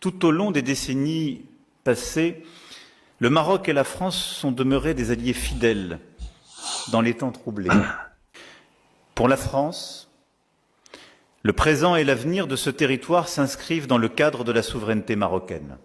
Tout au long des décennies passées, le Maroc et la France sont demeurés des alliés fidèles dans les temps troublés. Pour la France, le présent et l'avenir de ce territoire s'inscrivent dans le cadre de la souveraineté marocaine.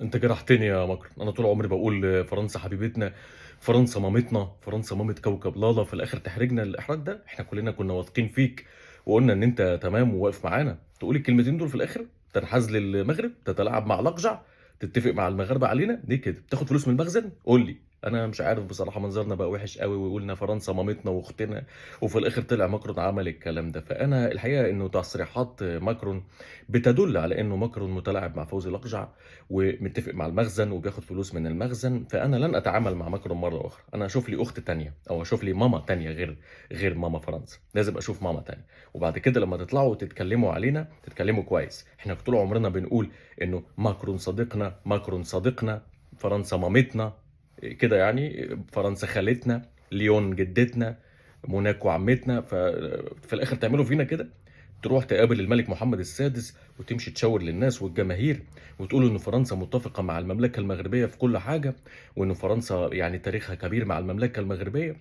انت جرحتني يا مكر. انا طول عمري بقول فرنسا حبيبتنا، فرنسا مامتنا، فرنسا مامة كوكب لالا. في الاخر تحرجنا الاحراج ده. احنا كلنا كنا واثقين فيك وقلنا ان انت تمام وواقف معانا. تقول الكلمتين دول في الاخر؟ تنحاز للمغرب، تتلاعب مع الاقجع، تتفق مع المغاربه علينا ليه كده؟ بتاخد فلوس من المخزن؟ قول لي. انا مش عارف بصراحه، منظرنا بقى وحش قوي وقلنا فرنسا مامتنا واختنا، وفي الاخر طلع ماكرون عمل الكلام ده. فانا الحقيقه انه تصريحات ماكرون بتدل على انه ماكرون متلاعب مع فوزي الاقجع ومتفق مع المخزن وبياخد فلوس من المخزن. فانا لن اتعامل مع ماكرون مره اخرى. انا اشوف لي اخت تانية او اشوف لي ماما تانية غير ماما فرنسا. لازم اشوف ماما تانية، وبعد كده لما تطلعوا تتكلموا علينا تتكلموا كويس. احنا طول عمرنا بنقول انه ماكرون صديقنا، ماكرون صديقنا، فرنسا مامتنا كده يعني، فرنسا خالتنا، ليون جدتنا، موناكو عمتنا. ففي الاخر تعملوا فينا كده؟ تروح تقابل الملك محمد السادس وتمشي تشاور للناس والجماهير وتقول ان فرنسا متفقه مع المملكه المغربيه في كل حاجه، وان فرنسا يعني تاريخها كبير مع المملكه المغربيه،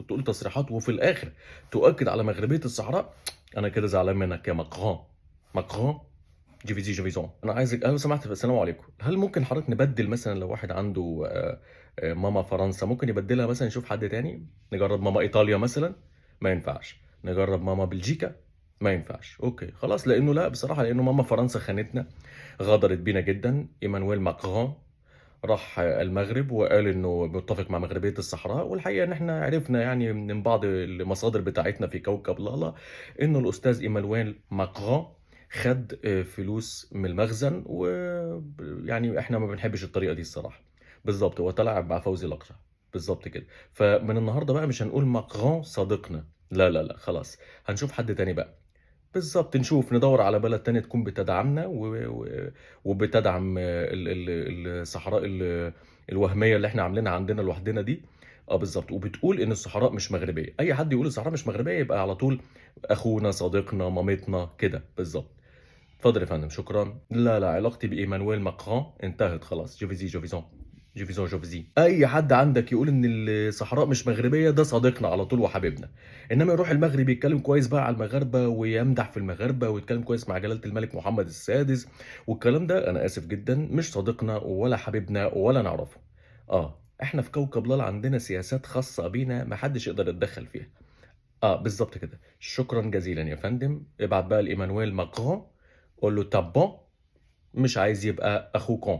تقول تصريحات وفي الاخر تؤكد على مغربيه الصحراء. انا كده زعلان منك يا ماكرون. ماكرون جيفيزون. انا عايزك لو سمحت، السلام عليكم، هل ممكن حضرتك نبدل مثلا لو واحد عنده ماما فرنسا ممكن يبدلها مثلا، نشوف حد تاني؟ نجرب ماما ايطاليا مثلا؟ ما ينفعش. نجرب ماما بلجيكا؟ ما ينفعش. اوكي خلاص، لانه لا بصراحه، لانه ماما فرنسا خانتنا، غدرت بينا جدا. ايمانويل ماكرون راح المغرب وقال انه متفق مع مغربيه الصحراء، والحقيقه ان احنا عرفنا يعني من بعض المصادر بتاعتنا في كوكب لالا انه الاستاذ ايمانويل ماكرون خد فلوس من المخزن، ويعني احنا ما بنحبش الطريقه دي الصراحه. بالظبط، هو تلاعب مع فوزي الاقجع بالظبط كده. فمن النهارده بقى مش هنقول ماكرون صديقنا، لا لا لا، خلاص هنشوف حد تاني بقى. بالظبط، نشوف ندور على بلد تانية تكون بتدعمنا وبتدعم الصحراء الوهمية اللي احنا عاملينها عندنا لوحدنا دي. اه بالظبط، وبتقول ان الصحراء مش مغربية. اي حد يقول الصحراء مش مغربية يبقى على طول اخونا، صديقنا، مامتنا كده بالظبط. اتفضل يا فندم، شكرا. لا لا، علاقتي بايمانويل ماكرون انتهت خلاص. جوفيزون جوفيزي. اي حد عندك يقول ان الصحراء مش مغربيه ده صديقنا على طول وحبيبنا، انما يروح المغرب يتكلم كويس بقى على المغاربه ويمدح في المغاربه ويتكلم كويس مع جلاله الملك محمد السادس والكلام ده، انا اسف جدا، مش صديقنا ولا حبيبنا ولا نعرفه. احنا في كوكب لالا عندنا سياسات خاصه بينا محدش يقدر يتدخل فيها. بالظبط كده. شكرا جزيلا يا فندم. ابعت بقى لايمانويل ماكرون، قول له تابون مش عايز يبقى اخوكم.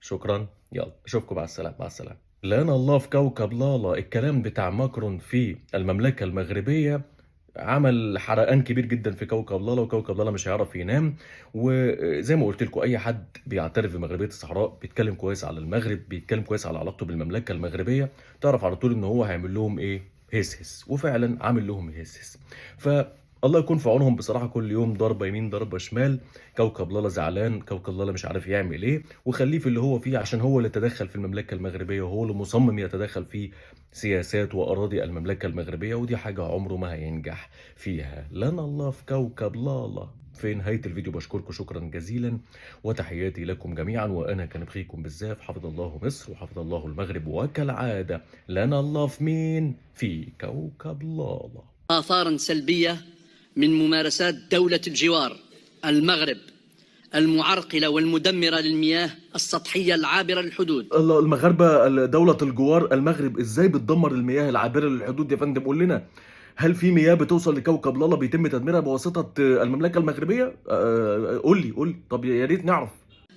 شكرا، يلا اشوفكم، مع السلامه مع السلامه. لنا الله في كوكب لالا. الكلام بتاع ماكرون في المملكه المغربيه عمل حرقان كبير جدا في كوكب لالا، وكوكب لالا مش هيعرف ينام. وزي ما قلت لكم، اي حد بيعترف بمغربيه الصحراء بيتكلم كويس على المغرب، بيتكلم كويس على علاقته بالمملكه المغربيه، تعرف على طول ان هو هيعمل لهم ايه؟ هس. وفعلا عامل لهم هس. فالله يكون في عونهم بصراحه. كل يوم ضربه يمين ضربه شمال. كوكب لالا زعلان، كوكب لالا مش عارف يعمل ايه، وخليه في اللي هو فيه، عشان هو اللي تدخل في المملكه المغربيه وهو اللي مصمم يتدخل في سياسات واراضي المملكه المغربيه، ودي حاجه عمره ما هينجح فيها. لنا الله في كوكب لالا. في نهايه الفيديو بشكركم شكرا جزيلا، وتحياتي لكم جميعا، وانا كان بخيكم بالزاف. حفظ الله مصر وحفظ الله المغرب، وكالعاده لنا الله في مين؟ في كوكب لالا. آثارا سلبية من ممارسات دولة الجوار المغرب المعرقلة والمدمرة للمياه السطحية العابرة للحدود. الله، المغاربه دولة الجوار المغرب ازاي بتدمر المياه العابرة للحدود يا فندم؟ قول لنا، هل في مياه بتوصل لكوكب لالا بيتم تدميرها بواسطة المملكة المغربية؟ قول لي. طب يا ريت نعرف.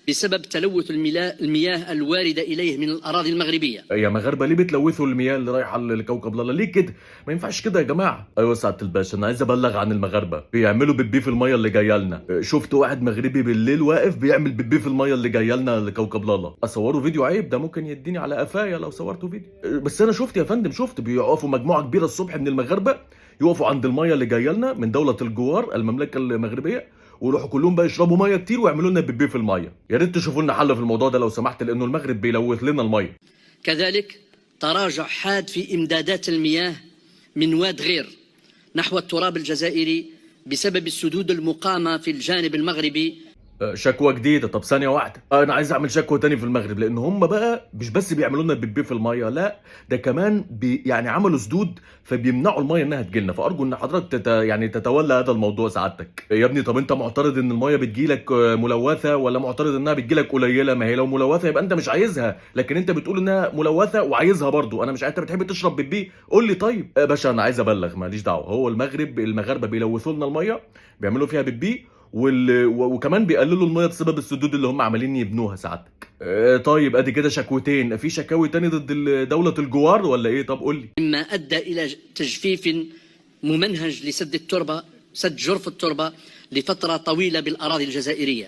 بسبب تلوث المياه الواردة إليه من الأراضي المغربية. يا مغاربه ليه بتلوثوا المياه اللي رايحه لكوكب لالا؟ ليه كده؟ ما ينفعش كده يا جماعه. ايوه سعاده الباشا، انا عايز ابلغ عن المغاربه بيعملوا بيبي في الميه اللي جايه لنا. شفت واحد مغربي بالليل واقف بيعمل بيبي في الميه اللي جايه لنا لكوكب لالا. اصوروا فيديو؟ عيب، ده ممكن يديني على قفايا لو صورتوا فيديو. بس انا شفت يا فندم، شفت بيقفوا مجموعه كبيره الصبح من المغاربه، يقفوا عند الميه اللي جايه لنا من دوله الجوار المملكه المغربيه، ويروحوا كلهم بقى يشربوا ميه كتير ويعملوا لنا بيبي في الميه. يا ريت تشوفوا لنا حل في الموضوع ده لو سمحت، لانه المغرب بيلوث لنا الميه. كذلك تراجع حاد في إمدادات المياه من واد غير نحو التراب الجزائري بسبب السدود المقامة في الجانب المغربي. شكوى جديدة. طب ثانية واحدة، أنا عايز أعمل شكوى تاني في المغرب، لأن هم بقى مش بس بيعملوا لنا بيبي في المية، لا ده كمان يعني عملوا سدود فبيمنعوا المية إنها تجيلنا. فأرجو إن حضرتك يعني تتولى هذا الموضوع سعادتك. يا ابني طب أنت معترض إن المية بتجيلك ملوثة ولا معترض إنها بتجيلك قليلة؟ ما هي لو ملوثة يبقى أنت مش عايزها، لكن أنت بتقول إنها ملوثة وعايزها برضو. أنا مش عارف، أنت بتحب تشرب بيبي؟ قول لي طيب. باشا أنا عايز أبلغ، ماليش دعوة. هو المغاربة بيلوثوا لنا المية، بيعملوا فيها بيبي وكمان بيقللوا الميه بسبب السدود اللي هم عمالين يبنوها سعادتك. طيب ادي كده شكوتين، في شكاوي تاني ضد دولة الجوار ولا ايه؟ طب قول لي. مما أدى إلى تجفيف ممنهج لسد التربة، سد جرف التربة لفترة طويلة بالأراضي الجزائرية.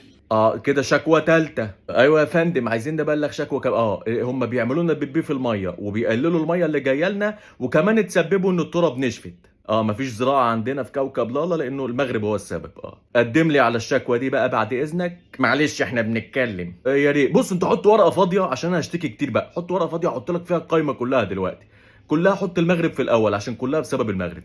كده شكوى تالتة. ايوه يا فندم، عايزين نبلغ شكوى هم بيعملوا لنا بيبي في الميه وبيقللوا الميه اللي جايه لنا، وكمان تسببوا ان التراب نشفت. مفيش زراعه عندنا في كوكب لالا لانه المغرب هو السبب. قدم لي على الشكوى دي بقى بعد اذنك. معلش احنا بنتكلم. يا ريت. بص انت حط ورقه فاضيه عشان انا هشتكي كتير بقى. حط ورقه فاضيه احط لك فيها القايمه كلها دلوقتي، كلها. حط المغرب في الاول عشان كلها بسبب المغرب.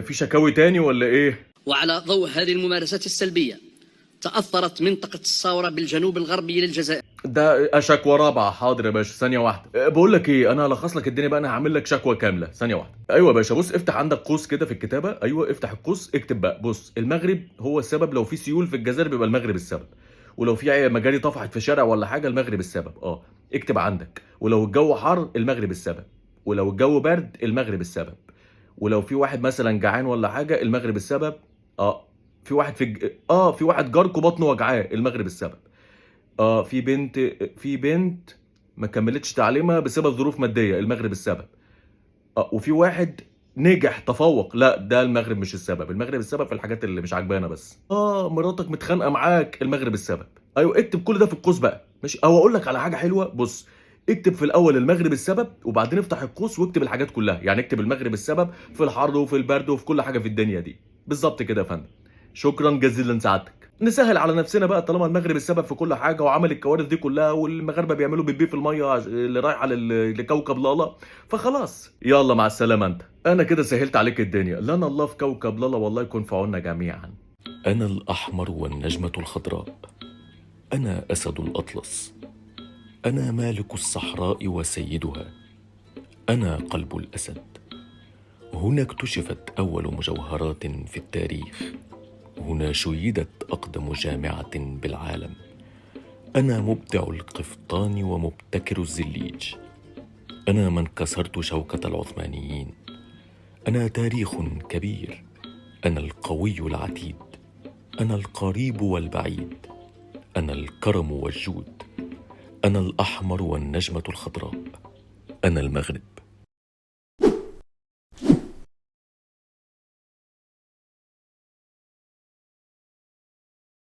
في شكاوي تاني ولا ايه؟ وعلى ضوء هذه الممارسات السلبية تأثرت منطقة الصاورة بالجنوب الغربي للجزائر. ده شكوى رابعه. حاضر يا باشا، ثانيه واحده. بقول لك ايه، انا هلخص لك الدنيا بقى، انا هعمل لك شكوى كامله. ثانيه واحده. ايوه يا باشا، بص افتح عندك قوس كده في الكتابه. ايوه افتح القوس، اكتب بقى. بص المغرب هو السبب. لو في سيول في الجزائر بيبقى المغرب السبب، ولو في مجاري طفحت في شارع ولا حاجه المغرب السبب. اكتب عندك. ولو الجو حر المغرب السبب، ولو الجو برد المغرب السبب، ولو في واحد مثلا جعان ولا حاجه المغرب السبب. في واحد في واحد جاركو بطنه وجعاه المغرب السبب. في بنت ما كملتش تعليمها بسبب ظروف ماديه المغرب السبب. وفي واحد نجح تفوق، لا ده المغرب مش السبب. المغرب السبب في الحاجات اللي مش عاجبانا بس. مراتك متخانقه معاك المغرب السبب. ايوه اكتب كل ده في القوس بقى، ماشي. او اقول لك على حاجه حلوه، بص اكتب في الاول المغرب السبب وبعدين افتح القوس واكتب الحاجات كلها. يعني اكتب المغرب السبب في الحر وفي البرد وفي كل حاجه في الدنيا دي. بالظبط كده يا فندم. شكرا جزيلا سعادتك. نسهل على نفسنا بقى، طالما المغرب السبب في كل حاجه وعمل الكوارث دي كلها، والمغاربه بيعملوا بيبي في الميه اللي رايحه لكوكب لالا، فخلاص يلا مع السلامه. انت انا كده سهلت عليك الدنيا. لنا الله في كوكب لالا، والله يكون في عوننا جميعا. أنا الأحمر والنجمة الخضراء، أنا أسد الأطلس، أنا مالك الصحراء وسيدها، أنا قلب الأسد. هنا اكتشفت أول مجوهرات في التاريخ، هنا شيدت أقدم جامعة بالعالم. أنا مبدع القفطان ومبتكر الزليج، أنا من كسرت شوكة العثمانيين، أنا تاريخ كبير، أنا القوي العتيد، أنا القريب والبعيد، أنا الكرم والجود، أنا الأحمر والنجمة الخضراء، أنا المغرب.